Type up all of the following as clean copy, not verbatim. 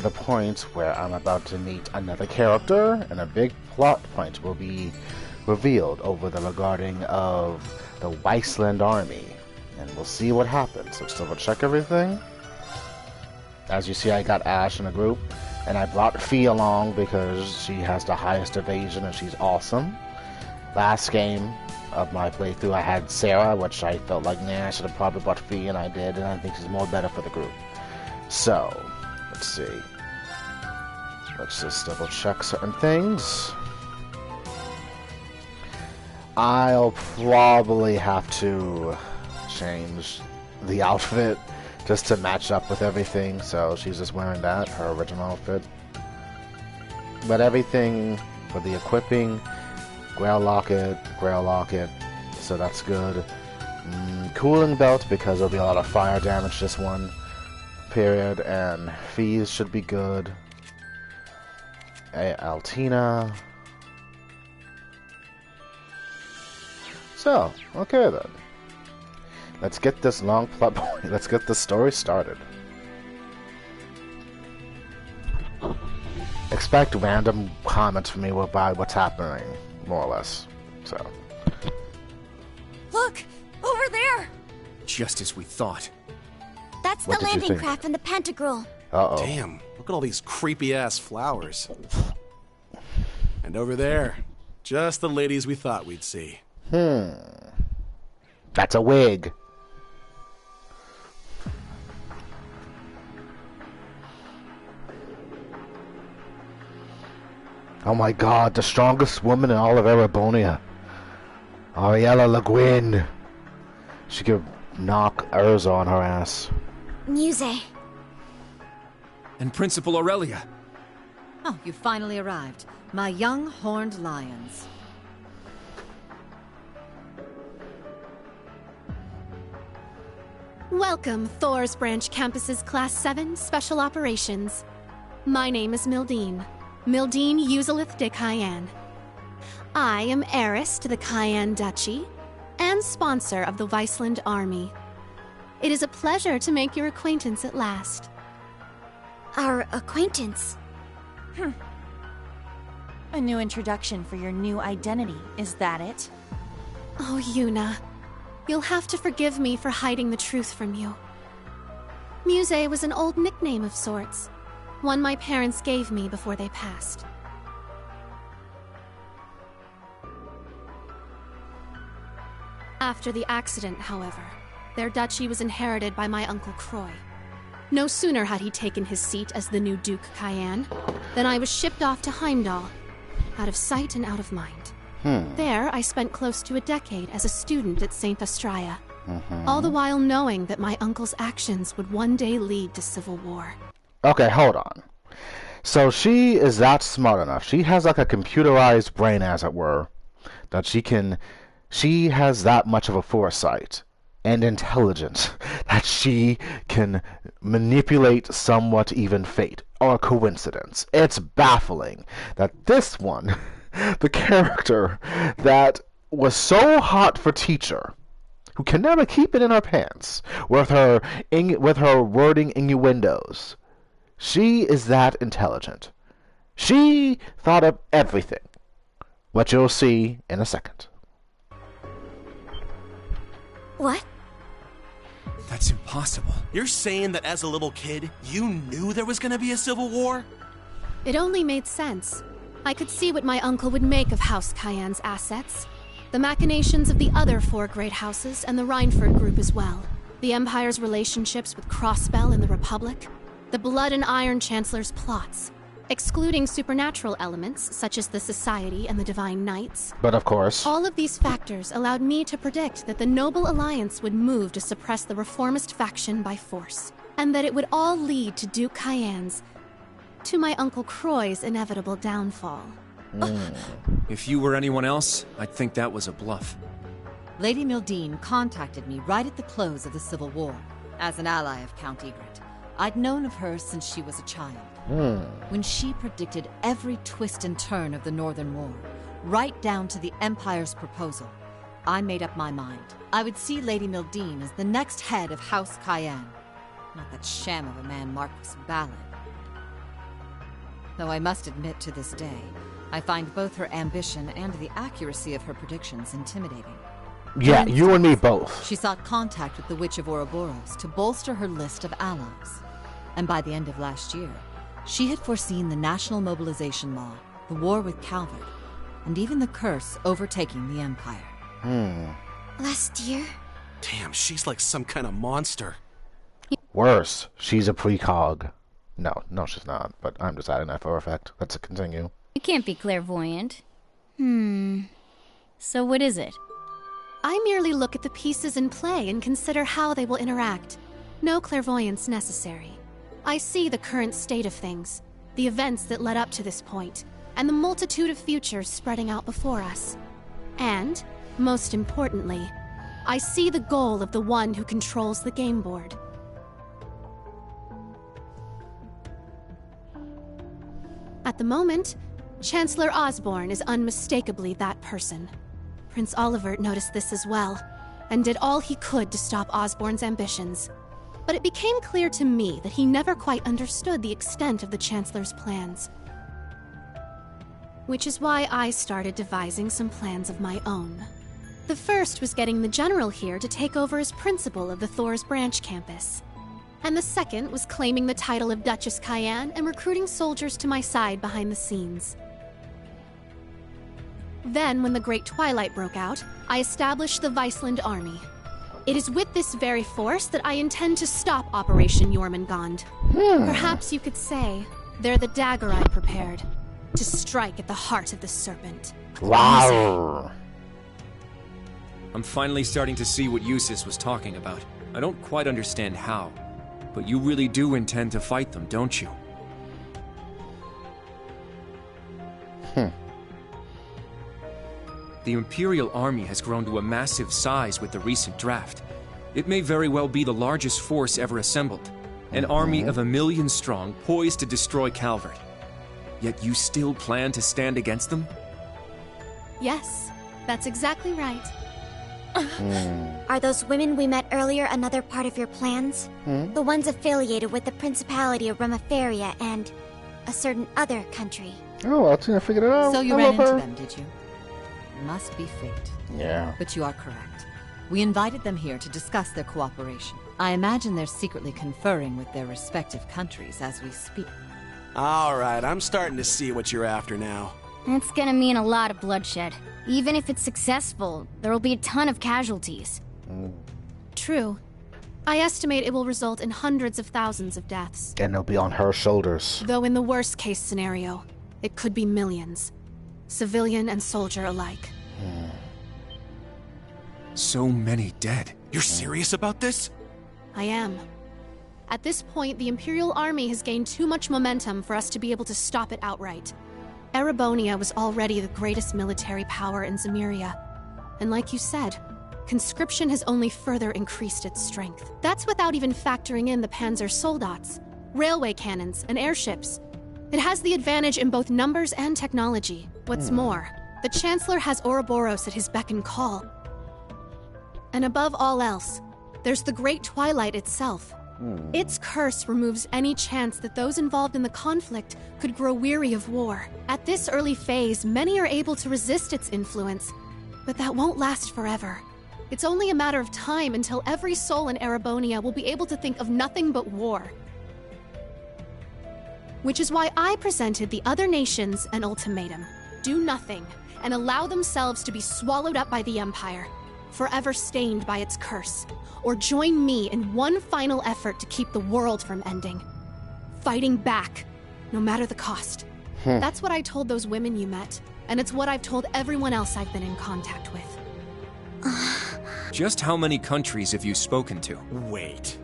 the point where I'm about to meet another character, and a big plot point will be revealed over the regarding of the Wasteland Army, and we'll see what happens. Let's double check everything. As you see, I got Ash in a group, and I brought Fee along because she has the highest evasion and she's awesome. Last game of my playthrough, I had Sarah, which I felt like, nah, I should have probably brought Fee, and I did, and I think she's more better for the group. So, let's see. Let's just double check certain things. I'll probably have to change the outfit just to match up with everything, so she's just wearing that, her original outfit. But everything for the equipping, Grail Locket, so that's good. Cooling Belt, because there'll be a lot of fire damage this one period, and Fees should be good. Altina. So, okay then. Let's get this long plot point. Let's get the story started. Expect random comments from me about what's happening, more or less. So. Look! Over there! Just as we thought. That's the landing craft from the Pantagruel. Uh-oh. Damn, look at all these creepy-ass flowers. And over there, just the ladies we thought we'd see. That's a wig. Oh my god, the strongest woman in all of Erebonia. Ariella Le Guin. She could knock Urza on her ass. Musse. And Principal Aurelia. Oh, you finally arrived. My young horned lions. Welcome, Thors Branch Campus's Class 7 Special Operations. My name is Mildine Uzalith de Cayenne. I am heiress to the Cayenne Duchy and sponsor of the Wasteland Army. It is a pleasure to make your acquaintance at last. Our acquaintance? A new introduction for your new identity, is that it? Oh, Yuna. You'll have to forgive me for hiding the truth from you. Musse was an old nickname of sorts, one my parents gave me before they passed. After the accident, however, their duchy was inherited by my Uncle Croy. No sooner had he taken his seat as the new Duke Cayenne than I was shipped off to Heimdall, out of sight and out of mind. There, I spent close to a decade as a student at St. Astraea, all the while knowing that my uncle's actions would one day lead to civil war. Okay, hold on. So she is that smart enough. She has like a computerized brain, as it were, that she has that much of a foresight and intelligence that she can manipulate somewhat even fate or coincidence. It's baffling that this one, the character that was so hot for teacher, who can never keep it in her pants with her wording innuendos, she is that intelligent. She thought of everything, what you'll see in a second. What? That's impossible. You're saying that as a little kid, you knew there was gonna be a civil war? It only made sense. I could see what my uncle would make of House Cayenne's assets, the machinations of the other 4 great houses, and the Rhineford group as well, the Empire's relationships with Crossbell and the Republic, the Blood and Iron Chancellor's plots, excluding supernatural elements such as the Society and the Divine Knights. But of course, all of these factors allowed me to predict that the Noble Alliance would move to suppress the reformist faction by force, and that it would all lead to Duke Cayenne's, to my Uncle Croy's inevitable downfall. If you were anyone else, I'd think that was a bluff. Lady Mildine contacted me right at the close of the Civil War. As an ally of Count Egret, I'd known of her since she was a child. When she predicted every twist and turn of the Northern War, right down to the Empire's proposal, I made up my mind. I would see Lady Mildine as the next head of House Cayenne. Not that sham of a man Marquis Ballin. though I must admit to this day, I find both her ambition and the accuracy of her predictions intimidating. Yeah, you and me both. She sought contact with the Witch of Ouroboros to bolster her list of allies. And by the end of last year, she had foreseen the national mobilization law, the war with Calvert, and even the curse overtaking the Empire. Last year? Damn, she's like some kind of monster. Worse, she's a precog. No, she's not, but I'm just adding that for effect. Let's continue. You can't be clairvoyant. So what is it? I merely look at the pieces in play and consider how they will interact. No clairvoyance necessary. I see the current state of things, the events that led up to this point, and the multitude of futures spreading out before us. And, most importantly, I see the goal of the one who controls the game board. At the moment, Chancellor Osborne is unmistakably that person. Prince Olivert noticed this as well, and did all he could to stop Osborne's ambitions. But it became clear to me that he never quite understood the extent of the Chancellor's plans. Which is why I started devising some plans of my own. The first was getting the General here to take over as principal of the Thors branch campus. And the second was claiming the title of Duchess Cayenne and recruiting soldiers to my side behind the scenes. Then, when the Great Twilight broke out, I established the Viceland Army. It is with this very force that I intend to stop Operation Jormungand. Perhaps you could say, they're the dagger I prepared, to strike at the heart of the serpent. Wow. I'm finally starting to see what Eustace was talking about. I don't quite understand how, but you really do intend to fight them, don't you? The Imperial Army has grown to a massive size with the recent draft. It may very well be the largest force ever assembled. An army of 1 million strong, poised to destroy Calvert. Yet you still plan to stand against them? Yes, that's exactly right. Are those women we met earlier another part of your plans? The ones affiliated with the Principality of Remaferia and a certain other country. Oh, I think I figured it out. So you ran into them, did you? Must be fate. Yeah. But you are correct. We invited them here to discuss their cooperation. I imagine they're secretly conferring with their respective countries as we speak. Alright, I'm starting to see what you're after now. That's gonna mean a lot of bloodshed. Even if it's successful, there'll be a ton of casualties. True. I estimate it will result in hundreds of thousands of deaths. And they'll be on her shoulders. Though in the worst case scenario, it could be millions. Civilian and soldier alike. So many dead. You're serious about this? I am. At this point, the Imperial Army has gained too much momentum for us to be able to stop it outright. Erebonia was already the greatest military power in Zemuria. And like you said, conscription has only further increased its strength. That's without even factoring in the Panzer Soldats, railway cannons, and airships. It has the advantage in both numbers and technology. What's more, the Chancellor has Ouroboros at his beck and call. And above all else, there's the Great Twilight itself. Its curse removes any chance that those involved in the conflict could grow weary of war. At this early phase, many are able to resist its influence, but that won't last forever. It's only a matter of time until every soul in Erebonia will be able to think of nothing but war. Which is why I presented the other nations an ultimatum. Do nothing, and allow themselves to be swallowed up by the Empire, forever stained by its curse, or join me in one final effort to keep the world from ending. Fighting back, no matter the cost. That's what I told those women you met, and it's what I've told everyone else I've been in contact with. Just how many countries have you spoken to? Wait.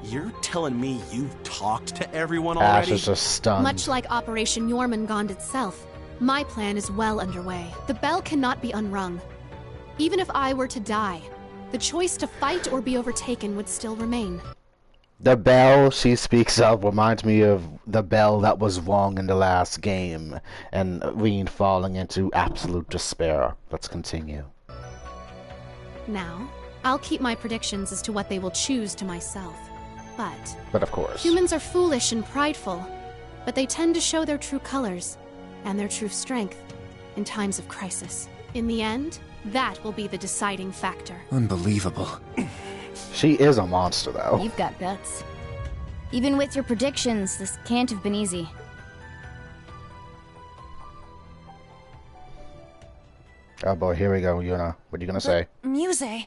You're telling me you've talked to everyone Ash already? is just stunned. Much like Operation Jormungand itself, my plan is well underway. The bell cannot be unrung. Even if I were to die, the choice to fight or be overtaken would still remain. The bell she speaks of reminds me of the bell that was rung in the last game, and Reen falling into absolute despair. Let's continue. Now, I'll keep my predictions as to what they will choose to myself. But of course. humans are foolish and prideful. but they tend to show their true colors and their true strength in times of crisis. In the end, that will be the deciding factor. Unbelievable. She is a monster, though. You've got guts. Even with your predictions, this can't have been easy. Oh boy, here we go, Yuna. What are you gonna say? Musse,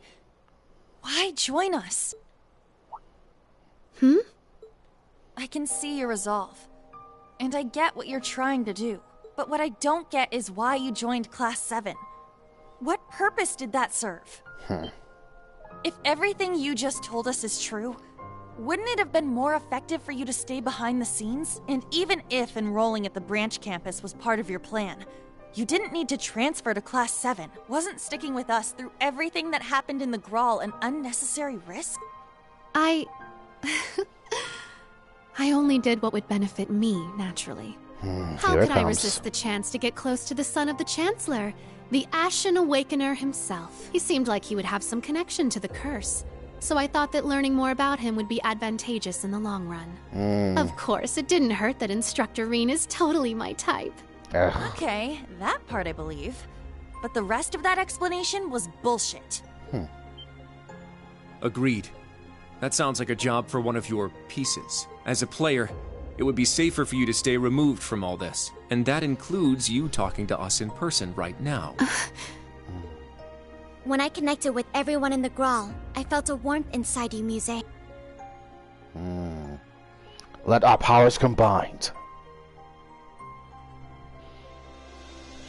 why join us? I can see your resolve. And I get what you're trying to do. But what I don't get is why you joined Class 7. What purpose did that serve? If everything you just told us is true, wouldn't it have been more effective for you to stay behind the scenes? And even if enrolling at the branch campus was part of your plan, you didn't need to transfer to Class 7. Wasn't sticking with us through everything that happened in the Grawl an unnecessary risk? I only did what would benefit me, naturally. How Here it could I comes. resist the chance to get close to the son of the Chancellor, the Ashen Awakener himself? He seemed like he would have some connection to the curse, so I thought that learning more about him would be advantageous in the long run. Of course, it didn't hurt that Instructor Reen is totally my type. Ugh. Okay, that part I believe. But the rest of that explanation was bullshit. Agreed. That sounds like a job for one of your pieces. As a player, it would be safer for you to stay removed from all this. And that includes you talking to us in person right now. When I connected with everyone in the Grawl, I felt a warmth inside you, Musse. Let our powers combined.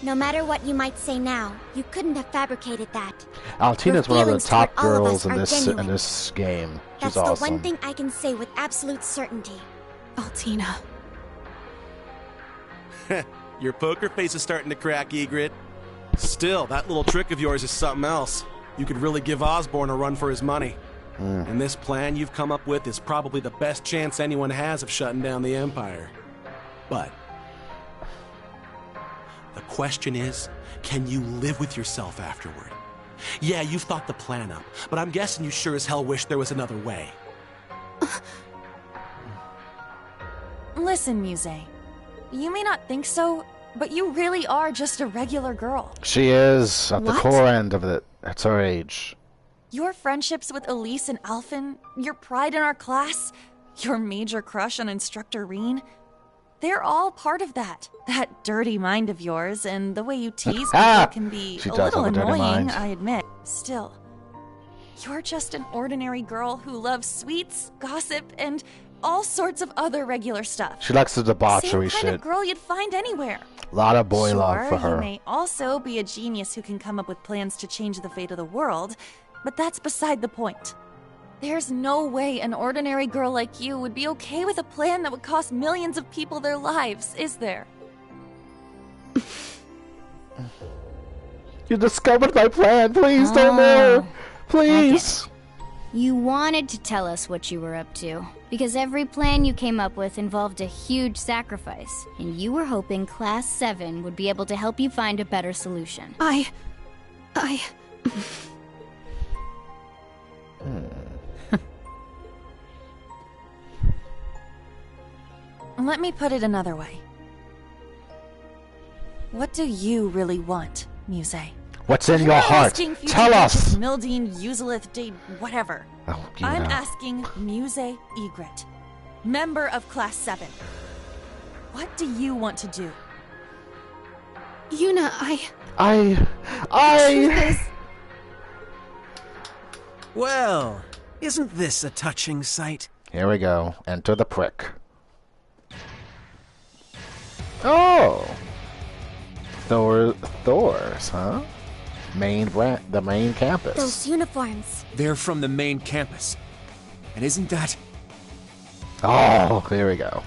No matter what you might say now, you couldn't have fabricated that. Altina's Your one of the feelings top toward all of girls us in are this genuine. game. She's That's awesome. the one thing I can say with absolute certainty. Altina. Your poker face is starting to crack, Egret. Still, that little trick of yours is something else. You could really give Osborne a run for his money. And this plan you've come up with is probably the best chance anyone has of shutting down the Empire. But the question is, can you live with yourself afterward? Yeah, you've thought the plan up, but I'm guessing you sure as hell wish there was another way. Listen, Musse. You may not think so, but you really are just a regular girl. She is at the What? core end of it. That's her age. Your friendships with Elise and Alphen, your pride in our class, your major crush on Instructor Reen, they're all part of that. That dirty mind of yours, and the way you tease people can be She a does little have a dirty annoying, mind. I admit. Still, you're just an ordinary girl who loves sweets, gossip, and all sorts of other regular stuff. She likes the debauchery Same kind shit. of girl you'd find anywhere. A lot of boy Sure, love for you her. may also be a genius who can come up with plans to change the fate of the world, but that's beside the point. There's no way an ordinary girl like you would be okay with a plan that would cost millions of people their lives, is there? You discovered my plan. Please don't know. Please. You wanted to tell us what you were up to, because every plan you came up with involved a huge sacrifice, and you were hoping Class 7 would be able to help you find a better solution. I... Let me put it another way. What do you really want, Musse? What's in I'm your not heart? asking future Tell Princess us. Mildine, Uselith, Dade, whatever. Oh, I'm Gina. asking Musse Egret, member of Class 7. What do you want to do? Yuna, I... Truth is, Well, isn't this a touching sight? Here we go. Enter the prick. Oh. Thors, huh? The main campus. Those uniforms. They're from the main campus. And isn't that... Oh, here we go.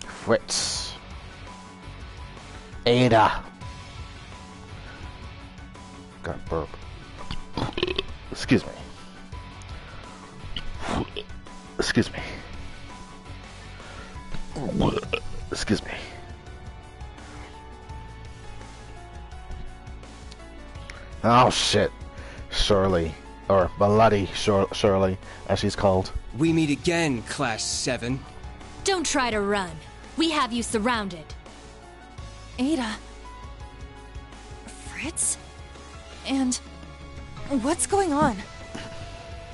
Fritz. Ada. Got burp. Excuse me. Excuse me. Excuse me. Oh shit. Shirley. or Bloody Shirley, as she's called. We meet again, Class 7. Don't try to run. We have you surrounded. Ada. Fritz? And what's going on?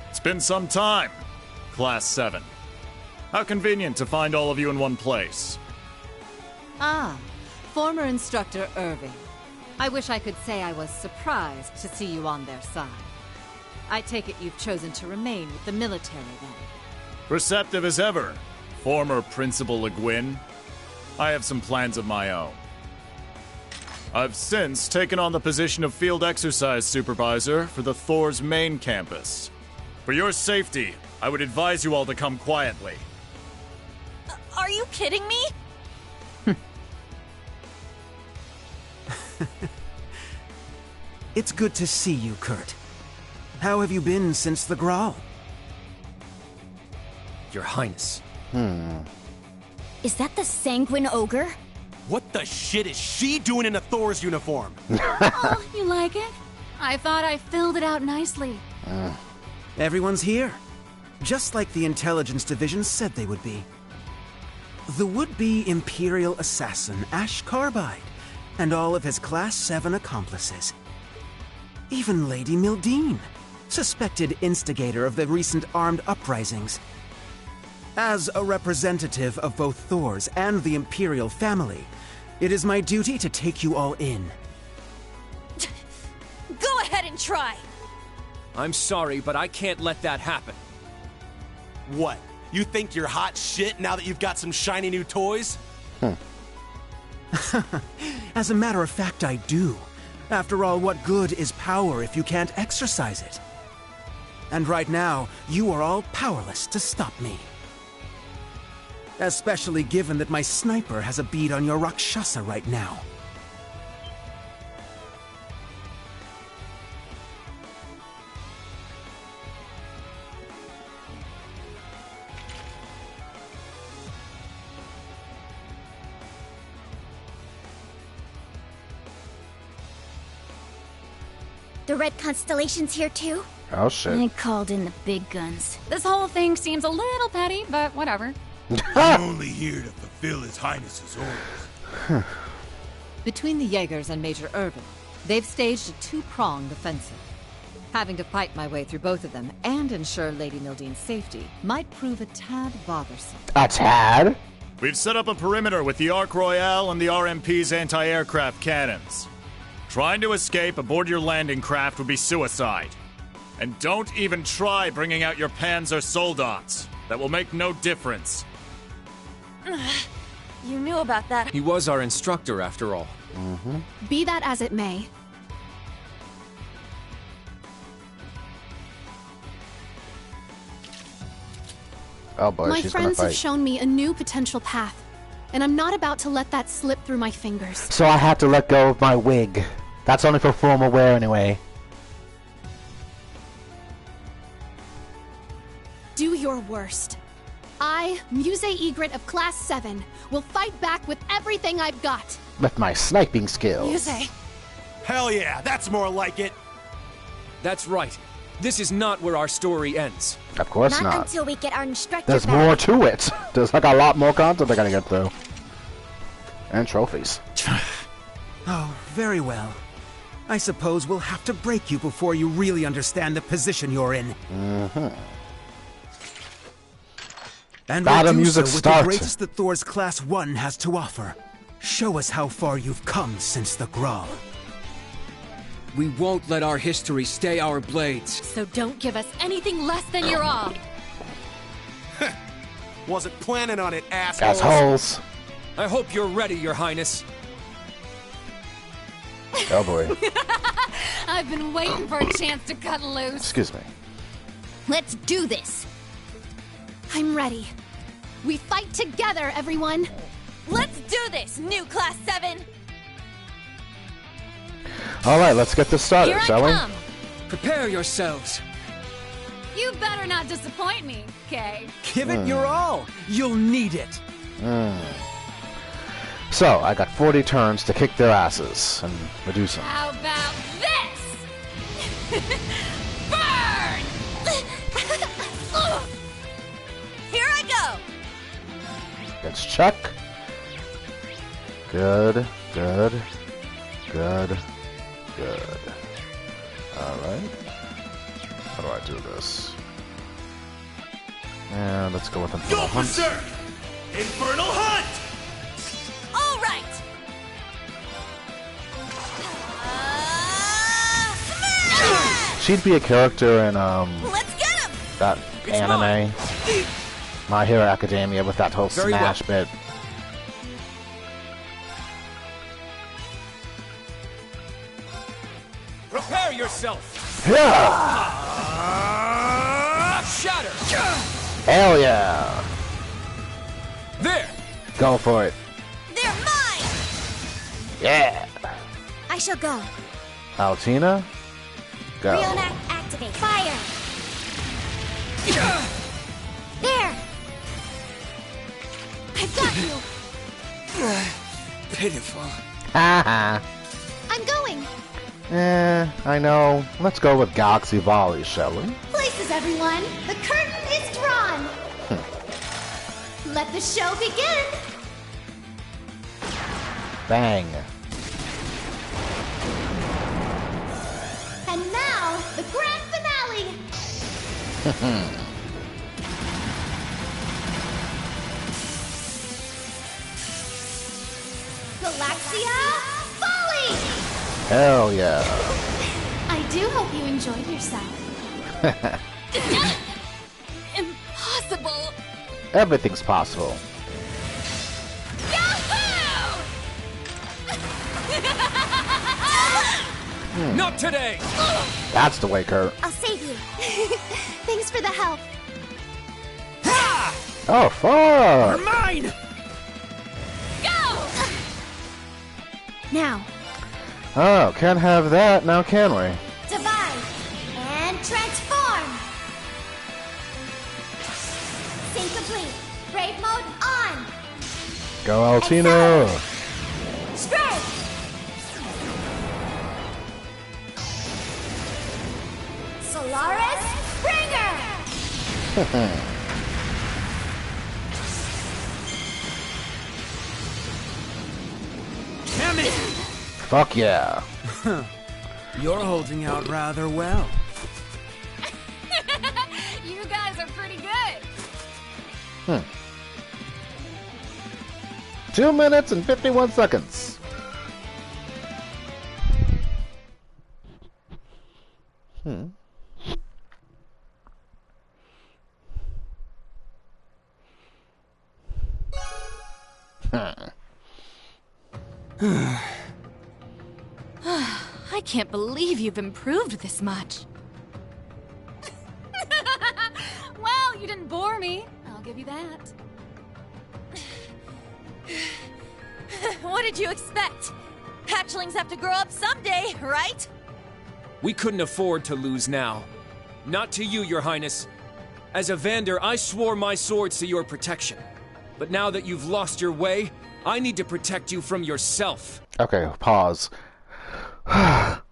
It's been some time, Class 7. How convenient to find all of you in one place. Ah, former instructor Irving. I wish I could say I was surprised to see you on their side. I take it you've chosen to remain with the military then. Receptive as ever, former Principal Le Guin. I have some plans of my own. I've since taken on the position of Field Exercise Supervisor for the Thors main campus. For your safety, I would advise you all to come quietly. Are you kidding me? It's good to see you, Kurt. How have you been since the Grawl? Your Highness. Is that the Sanguine Ogre? What the shit is she doing in a Thors uniform? Oh, you like it? I thought I filled it out nicely. Everyone's here. Just like the intelligence division said they would be. The would-be Imperial assassin, Ash Carbide, and all of his Class 7 accomplices. Even Lady Mildine, suspected instigator of the recent armed uprisings. As a representative of both Thors and the Imperial family, it is my duty to take you all in. Go ahead and try! I'm sorry, but I can't let that happen. What? You think you're hot shit now that you've got some shiny new toys? As a matter of fact, I do. After all, what good is power if you can't exercise it? And right now, you are all powerless to stop me. Especially given that my sniper has a bead on your Rakshasa right now. The Red Constellation's here too? Oh shit. I called in the big guns. This whole thing seems a little petty, but whatever. I'm only here to fulfill His Highness's orders. Between the Jaegers and Major Irving, they've staged a two-pronged offensive. Having to fight my way through both of them and ensure Lady Mildine's safety might prove a tad bothersome. A tad? We've set up a perimeter with the Ark Royale and the RMP's anti-aircraft cannons. Trying to escape aboard your landing craft would be suicide. And don't even try bringing out your Panzer Soldats. That will make no difference. You knew about that. He was our instructor, after all. Be that as it may. Oh boy, My she's gonna friends have fight. shown me a new potential path, and I'm not about to let that slip through my fingers. So I had to let go of my wig. That's only for formal wear anyway. Do your worst. I, Musse Egret of Class 7, will fight back with everything I've got. With my sniping skills. Musse. Hell yeah, that's more like it. That's right. This is not where our story ends. Of course Not not. until we get our instructor There's back. more to it. There's like a lot more content I gotta get through. And trophies. Oh, very well. I suppose we'll have to break you before you really understand the position you're in. And Battle we'll do music so with start. the greatest that Thors Class 1 has to offer. Show us how far you've come since the Grawl. We won't let our history stay our blades. So don't give us anything less than your all. Wasn't planning on it, assholes. Assholes. I hope you're ready, Your Highness. Oh boy. I've been waiting for a chance to cut loose. Excuse me. Let's do this. I'm ready. We fight together, everyone. Let's do this, new Class 7! Alright, let's get this started, Here I shall we? come. Prepare yourselves. You better not disappoint me, Kay. Give it your all. You'll need it. So, I got 40 turns to kick their asses and reduce them. How about this? Burn! intelligence check. Good, good, good, good. Alright. How do I do this? And let's go with Infernal Hunt. Berserk! Infernal Hunt! All right. She'd be a character in Let's get him. that anime, My Hero Academia, with that whole Very smash bit. Prepare yourself! Yeah! Shatter! Hell yeah! There! Go for it. They're mine. Yeah! I shall go. Altina? Go. Reunite activate. Fire! There! I've got you! Pitiful. Haha. I'm going! I know. Let's go with Galaxy Volley, shall we? Places, everyone. The curtain is drawn. Let the show begin. Bang. And now, the grand finale. Galaxia Volley! Hell yeah. I do hope you enjoyed yourself. Impossible. Everything's possible. Not today! That's the way, Kurt. I'll save you. Thanks for the help. Oh, fuck! Mine! Now, Oh, can't have that now, can we? Divide and transform. Sync complete. Brave mode on. Go, Altina! Strike. Solaris Springer. Damn it! Fuck yeah. You're holding out rather well. You guys are pretty good. 2 minutes and 51 seconds. I can't believe you've improved this much. Well, you didn't bore me. I'll give you that. What did you expect? Hatchlings have to grow up someday, right? We couldn't afford to lose now. Not to you, Your Highness. As a Vander, I swore my swords to your protection. But now that you've lost your way, I need to protect you from yourself. Okay, pause.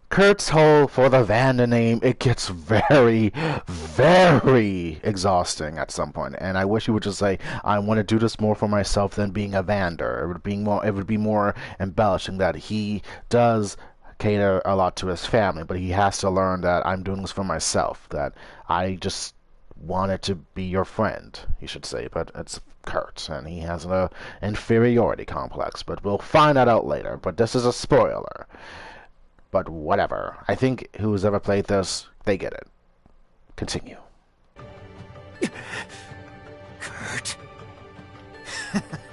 Kurt's whole for the Vanda name, it gets very, very exhausting at some point. And I wish he would just say, I want to do this more for myself than being a Vander. It would be more embellishing that he does cater a lot to his family, but he has to learn that I'm doing this for myself, that I just wanted to be your friend, he should say, but it's Kurt, and he has an inferiority complex, but we'll find that out later, but this is a spoiler. But whatever. I think who's ever played this, they get it. Continue. Kurt.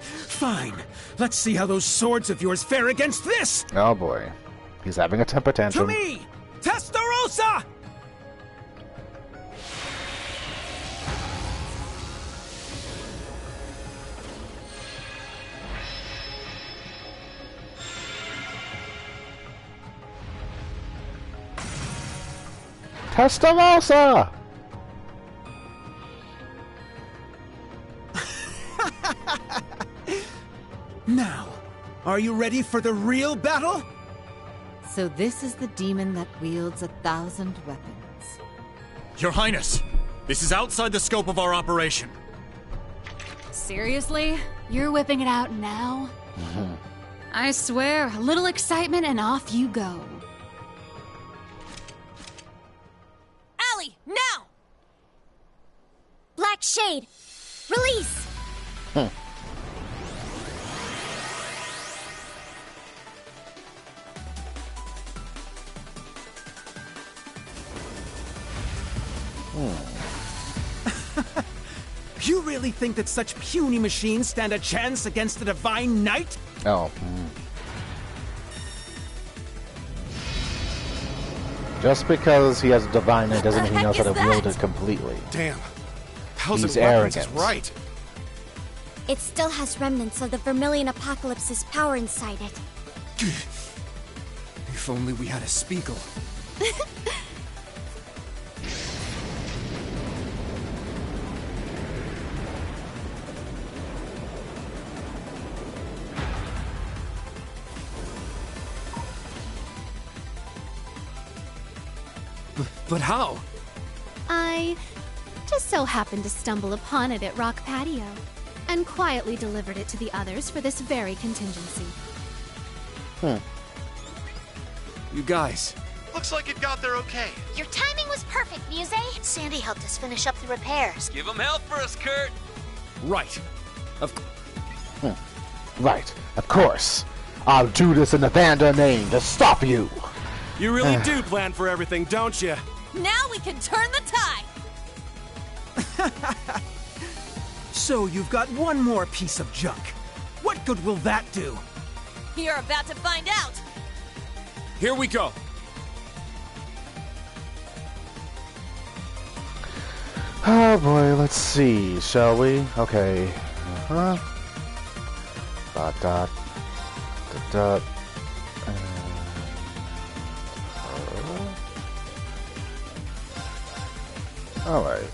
Fine. Let's see how those swords of yours fare against this! Oh boy. He's having a temper To tantrum. me! Testarossa! Testarossa! Now, are you ready for the real battle? So this is the demon that wields 1,000 weapons. Your Highness, this is outside the scope of our operation. Seriously? You're whipping it out now? I swear, a little excitement and off you go. Allie, now! Black Shade, release! You really think that such puny machines stand a chance against the Divine Knight? Oh. Just because he has a divine knight doesn't mean he knows how to wield it completely. Damn. How's He's it weapons arrogant. is right? It still has remnants of the Vermilion Apocalypse's power inside it. If only we had a Spiegel. But how? I just so happened to stumble upon it at Rock Patio, and quietly delivered it to the others for this very contingency. You guys. Looks like it got there okay. Your timing was perfect, Musse. Sandy helped us finish up the repairs. Give him help for us, Kurt. Right. Right, of course. I'll do this in the Vanda name to stop you. You really do plan for everything, don't you? Now we can turn the tide! So you've got one more piece of junk. What good will that do? You're about to find out! Here we go. Oh boy, let's see, shall we? Okay. Dot dot dot dot. Alright.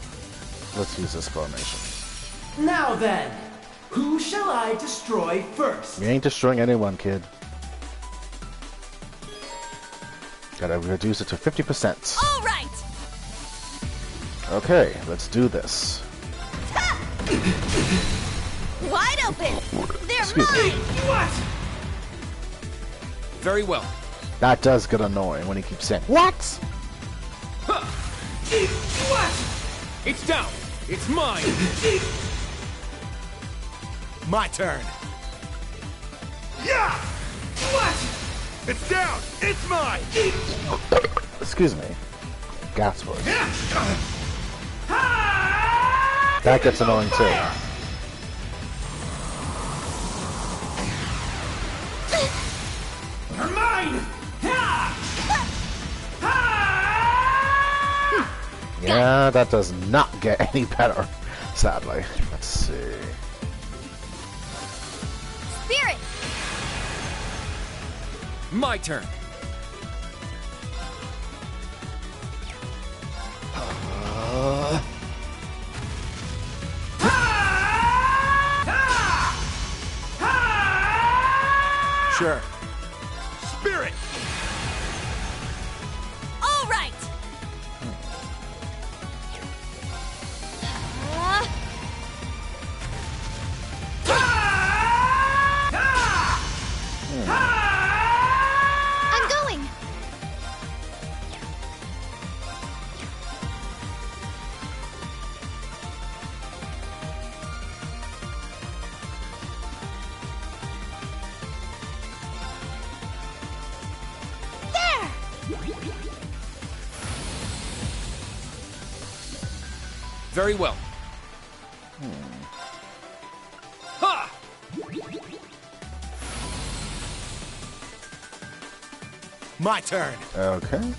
Let's use this formation. Now then, who shall I destroy first? You ain't destroying anyone, kid. Gotta reduce it to 50%. All right! Okay, let's do this. Wide open! They're Excuse me. mine! What? Very well. That does get annoying when he keeps saying, "What?" What? It's down. It's mine. My turn. Yeah! What? It's down! It's mine! Excuse me. Gas voice. That gets annoying too. You're mine! Yeah, that does not get any better, sadly. Let's see. Spirit! My turn. Sure. Spirit! All right! I'm going! There! Very well. Ha! My turn. Okay.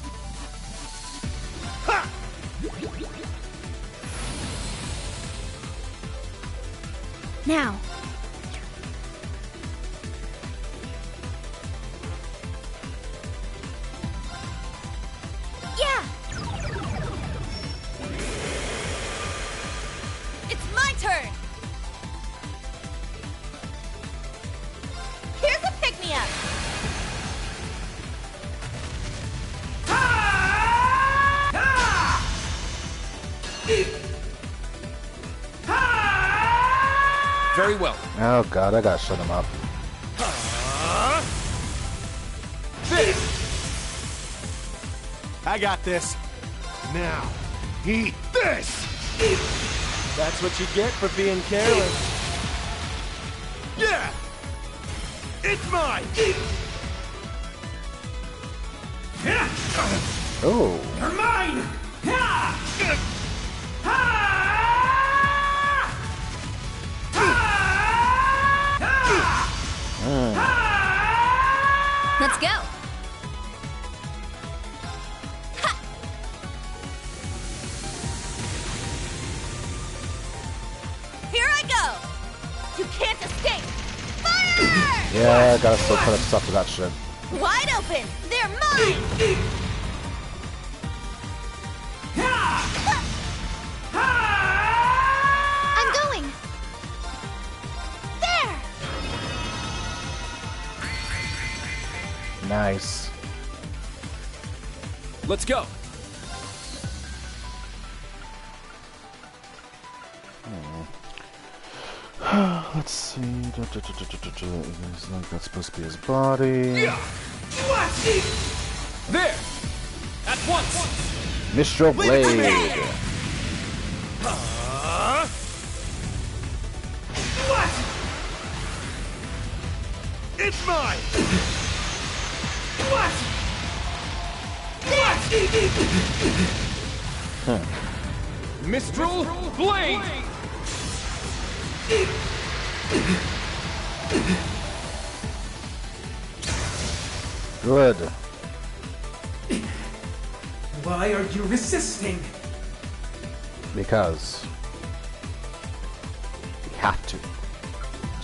Now. Yeah! It's my turn! Here's a pick-me-up! Very well. Oh god, I gotta shut him up. I got this. Now, eat this! That's what you get for being careless. Yeah! It's mine! Oh. You're mine! Ha! Ha! Ha! Let's go. Here I go! You can't escape! Fire! Yeah, I gotta still put up stuff to that shit. Wide open! They're mine! I'm going. There. Nice. Let's go. Let's see. It looks like that's supposed to be his body. There! At once! Mistral Blade. What? It's mine! What? Huh. Mistral Blade! Good. Why are you resisting? Because we have to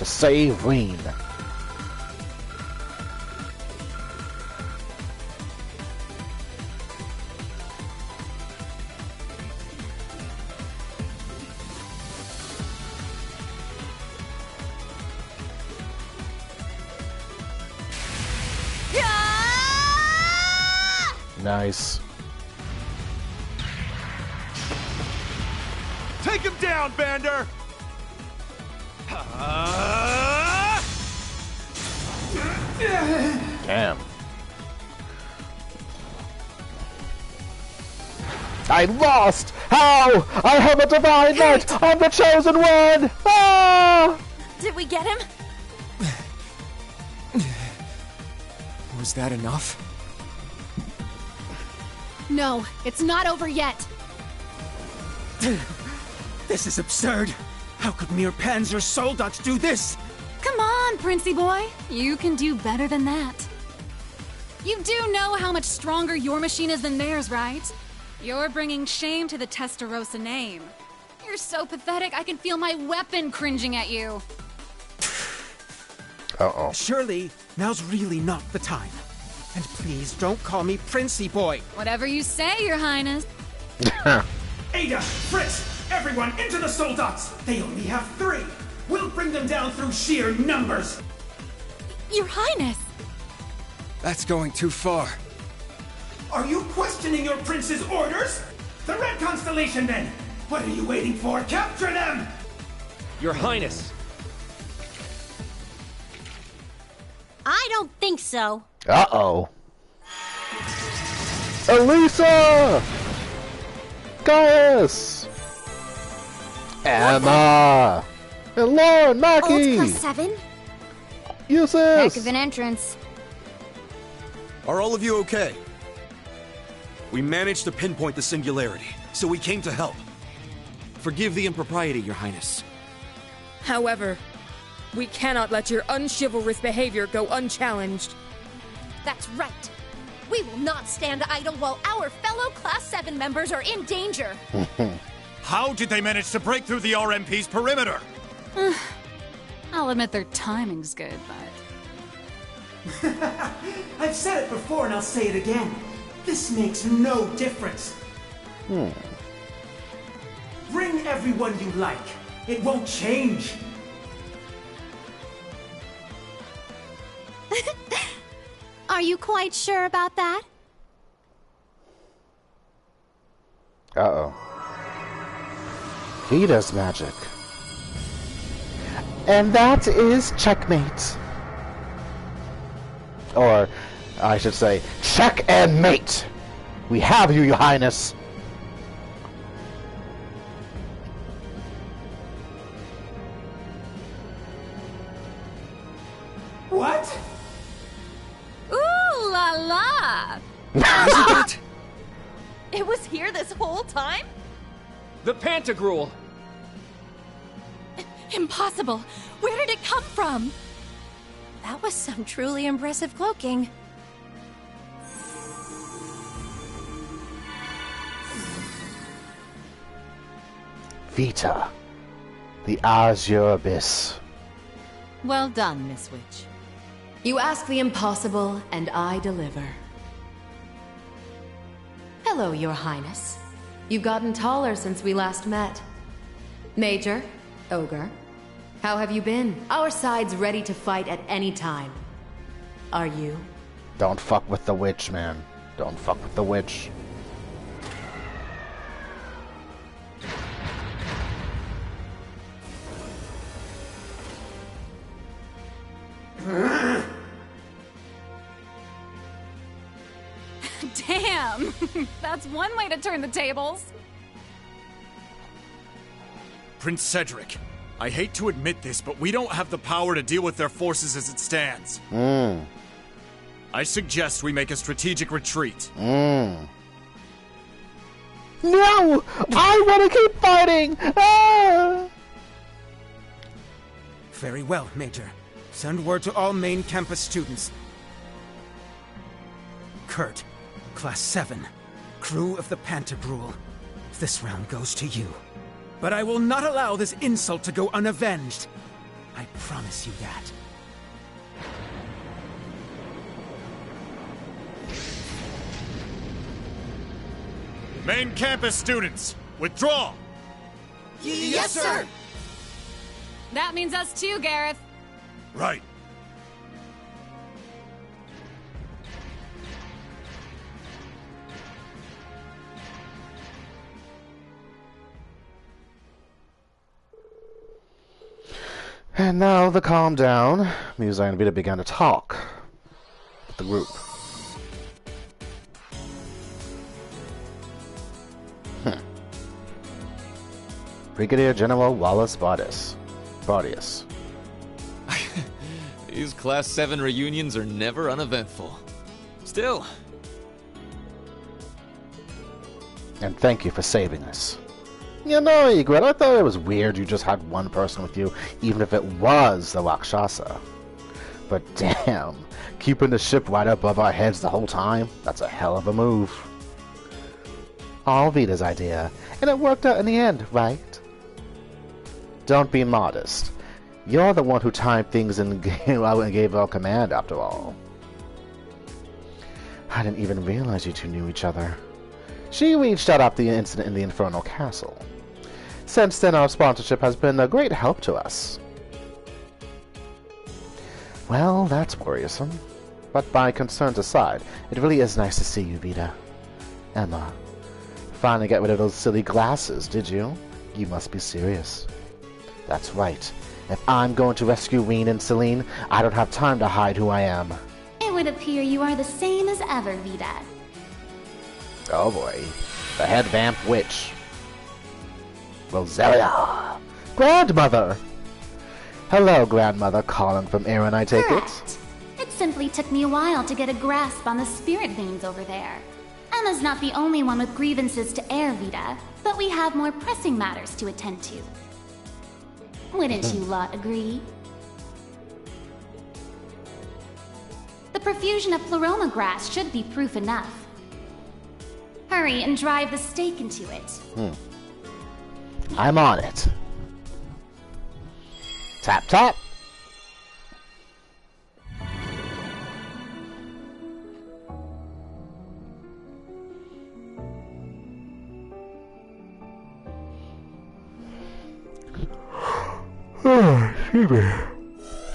save Reen. Nice. Take him down, Vander! Damn. I lost! How? I have a divine knight! I'm the chosen one! Ah! Did we get him? Was that enough? No, it's not over yet. This is absurd. How could mere Panzer Soldat do this? Come on, Princey boy. You can do better than that. You do know how much stronger your machine is than theirs, right? You're bringing shame to the Testarossa name. You're so pathetic, I can feel my weapon cringing at you. Uh-oh. Surely, now's really not the time. And please don't call me Princey boy. Whatever you say, Your Highness. Ada, Fritz, everyone into the Soldats! They only have 3! We'll bring them down through sheer numbers! Your Highness! That's going too far. Are you questioning your prince's orders? The Red Constellation, then! What are you waiting for? Capture them! Your Highness! I don't think so. Uh-oh. Elisa! Gaius! Emma! And Lauren, Mackie! Old +7? Uses! Heck of an entrance. Are all of you okay? We managed to pinpoint the singularity, so we came to help. Forgive the impropriety, Your Highness. However, we cannot let your unchivalrous behavior go unchallenged. That's right. We will not stand idle while our fellow Class 7 members are in danger. How did they manage to break through the RMP's perimeter? I'll admit their timing's good, but... I've said it before and I'll say it again. This makes no difference. Bring everyone you like. It won't change. Are you quite sure about that? Uh-oh. He does magic. And that is checkmate. Or, I should say, check and mate. We have you, Your Highness. What? Ooh la la! Isn't it? It was here this whole time? The Pantagruel! Impossible! Where did it come from? That was some truly impressive cloaking. Vita, the Azure Abyss. Well done, Miss Witch. You ask the impossible, and I deliver. Hello, Your Highness. You've gotten taller since we last met. Major, Ogre, how have you been? Our side's ready to fight at any time. Are you? Don't fuck with the witch, man. Don't fuck with the witch. Damn! That's one way to turn the tables. Prince Cederic, I hate to admit this, but we don't have the power to deal with their forces as it stands. I suggest we make a strategic retreat. No! I want to keep fighting! Ah! Very well, Major. Send word to all main campus students. Kurt, Class 7, crew of the Pantagruel. This round goes to you. But I will not allow this insult to go unavenged. I promise you that. Main campus students, withdraw! Yes, sir! That means us too, Gareth. Right. And now the calm down. Musse and Vita began to talk with the group. Brigadier General Wallace Bardius. These Class 7 reunions are never uneventful. Still. And thank you for saving us. You know, Egret, I thought it was weird you just had one person with you, even if it was the Rakshasa. But damn, keeping the ship right above our heads the whole time, that's a hell of a move. All Vita's idea, and it worked out in the end, right? Don't be modest. You're the one who timed things and gave our command, after all. I didn't even realize you two knew each other. She reached out after the incident in the Infernal Castle. Since then, our sponsorship has been a great help to us. Well, that's worrisome. But by concerns aside, it really is nice to see you, Vita. Emma, finally get rid of those silly glasses, did you? You must be serious. That's right. If I'm going to rescue Reen and Celine, I don't have time to hide who I am. It would appear you are the same as ever, Vita. Oh boy. The head vamp witch. Roselia. Grandmother! Hello, Grandmother, calling from Aaron, I take Correct. It simply took me a while to get a grasp on the spirit veins over there. Emma's not the only one with grievances to air, Vita, but we have more pressing matters to attend to. Wouldn't you lot agree? The profusion of pleroma grass should be proof enough. Hurry and drive the stake into it. I'm on it. Tap, tap. Excuse me.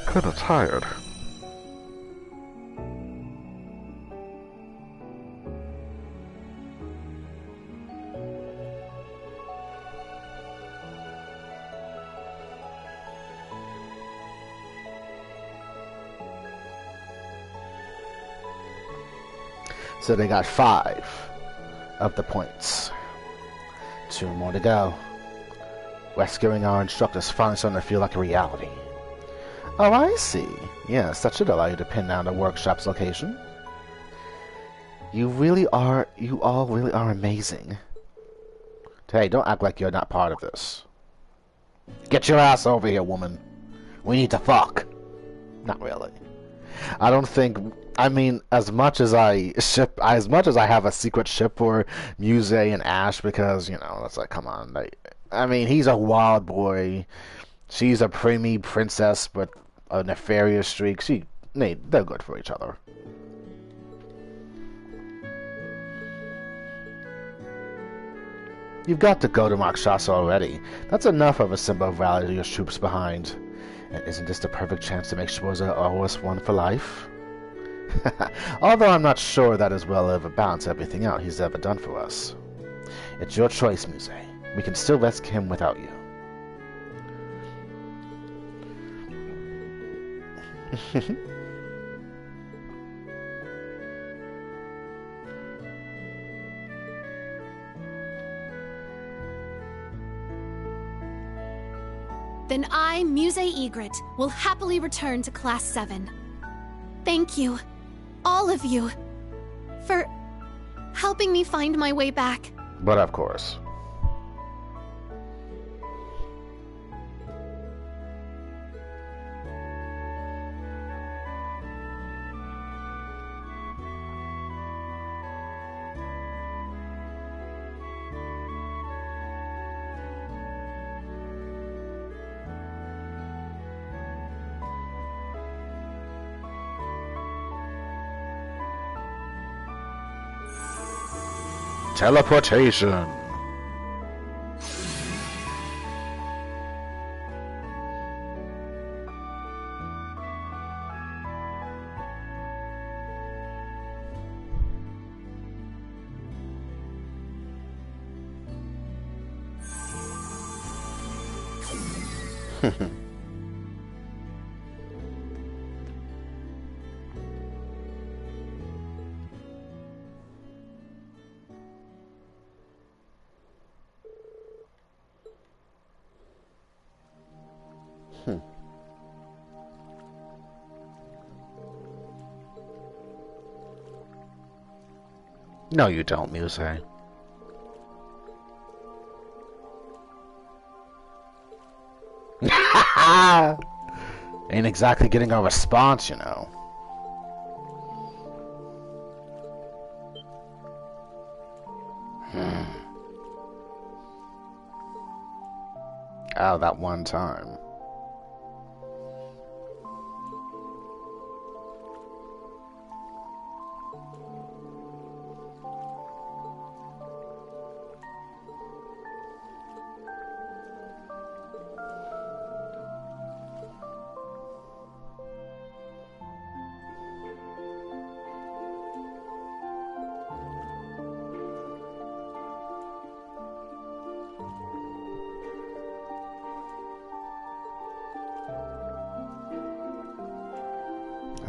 Kinda tired. So they got 5 of the points. 2 more to go. Rescuing our instructors finally starting to feel like a reality. Oh, I see. Yes, that should allow you to pin down the workshop's location. You all really are amazing. Hey, don't act like you're not part of this. Get your ass over here, woman. We need to fuck. Not really. I don't think... I mean, as much as I have a secret ship for Musse and Ash, because, you know, it's like, come on. I mean, he's a wild boy. She's a preemie princess with a nefarious streak. They're good for each other. You've got to go to Rakshasa already. That's enough of a symbol of rally to your troops behind. And isn't this the perfect chance to make Schwarzer OS1 for life? Although I'm not sure that as well ever balance everything out he's ever done for us. It's your choice, Musse. We can still rescue him without you. Then I, Musse Egret, will happily return to Class 7. Thank you, all of you, for helping me find my way back. But of course. Teleportation. No, you don't, Musse. Ain't exactly getting a response, you know. Oh, that one time.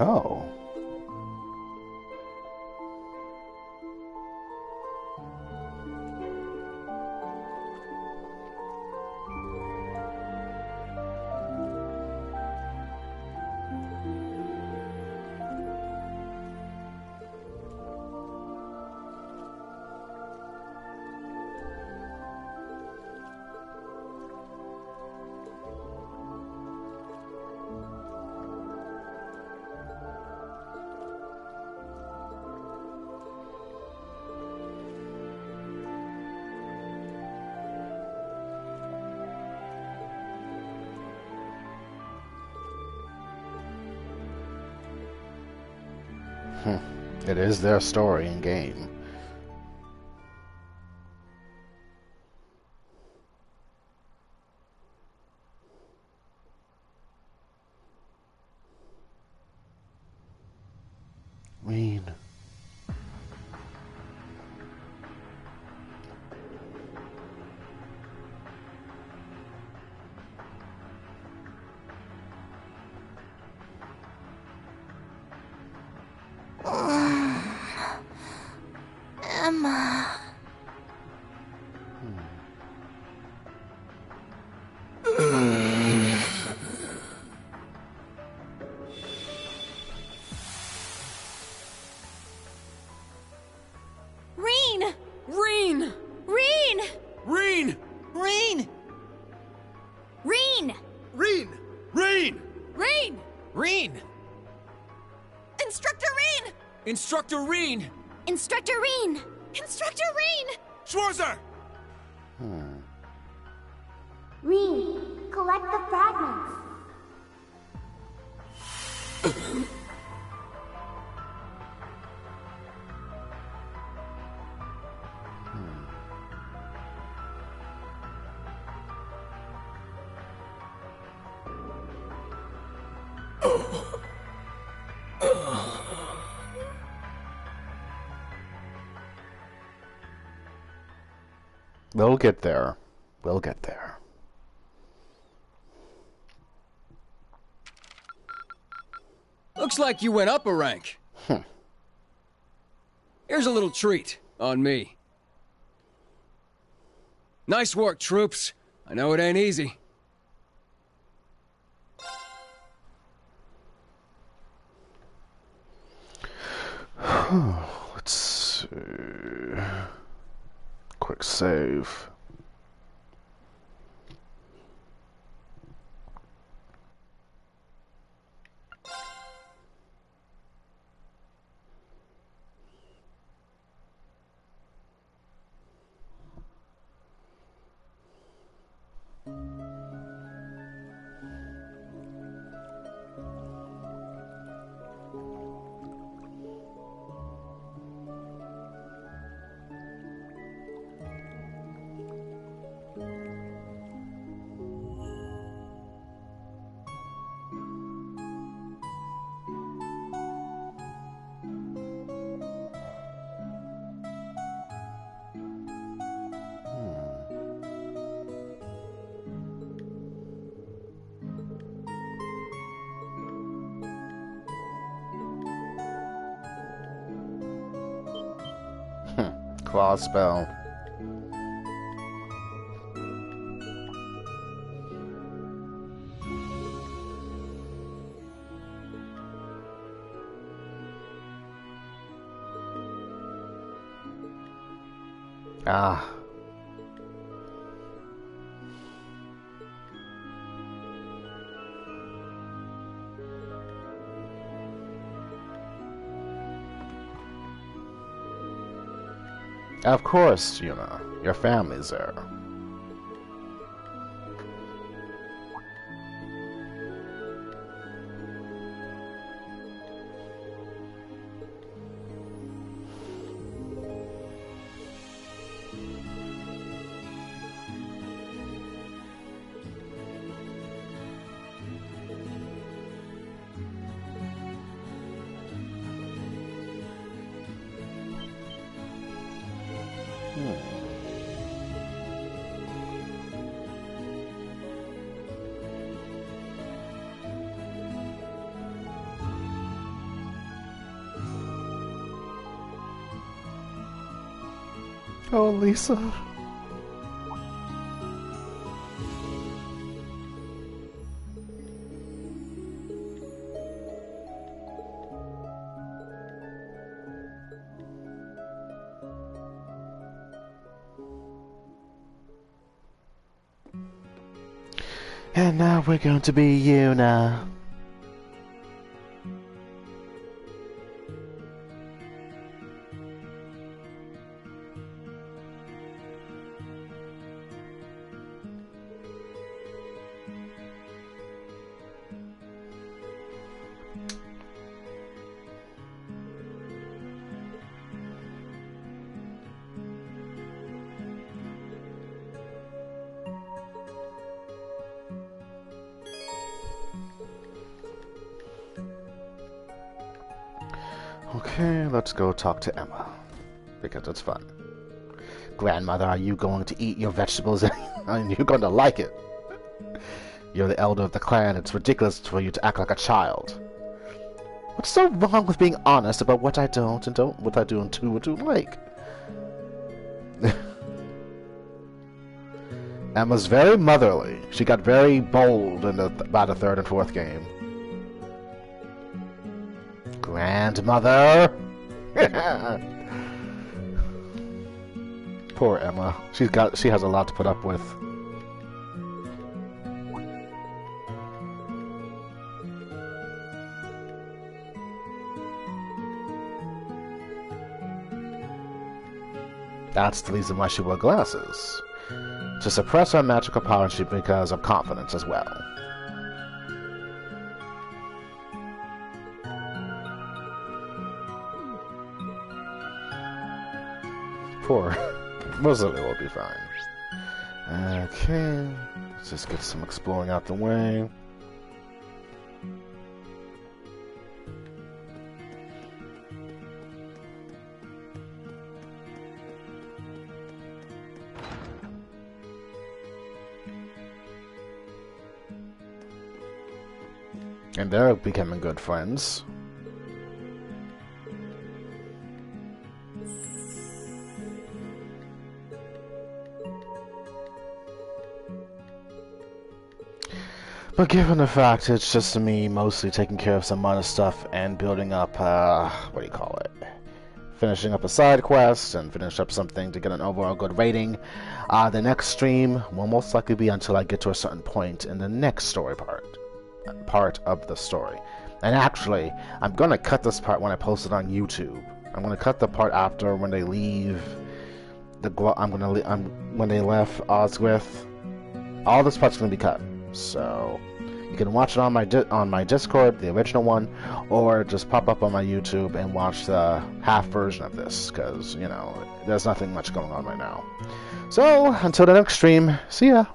Oh. It is their story and game. Mean. Reen! Instructor Reen! Instructor Reen! Instructor Reen! Instructor Reen! Schwarzer! Reen, collect the fragments. We'll get there. We'll get there. Looks like you went up a rank. Here's a little treat on me. Nice work, troops. I know it ain't easy. Let's see. Quick save. Claw spell. Ah. Of course, Yuna. Your family's there. Oh, Lisa. And now we're going to be Yuna. Okay, let's go talk to Emma, because it's fun. Grandmother, are you going to eat your vegetables? And you're going to like it. You're the elder of the clan. It's ridiculous for you to act like a child. What's so wrong with being honest about what I don't and what I do and do like? Emma's very motherly. She got very bold in about the third and fourth game. Grandmother. Poor Emma. She has a lot to put up with. That's the reason why she wore glasses. To suppress her magical power because of confidence as well. Poor Rosalie will be fine. Okay, let's just get some exploring out the way. And they're becoming good friends. But given the fact it's just me mostly taking care of some minor stuff and building up, what do you call it? Finishing up a side quest and finish up something to get an overall good rating. The next stream will most likely be until I get to a certain point in the next story part of the story. And actually, I'm gonna cut this part when I post it on YouTube. I'm gonna cut the part after when they leave when they left Oswith. All this part's gonna be cut, so you can watch it on my Discord, the original one, or just pop up on my YouTube and watch the half version of this, because, you know, there's nothing much going on right now. So, until the next stream, see ya!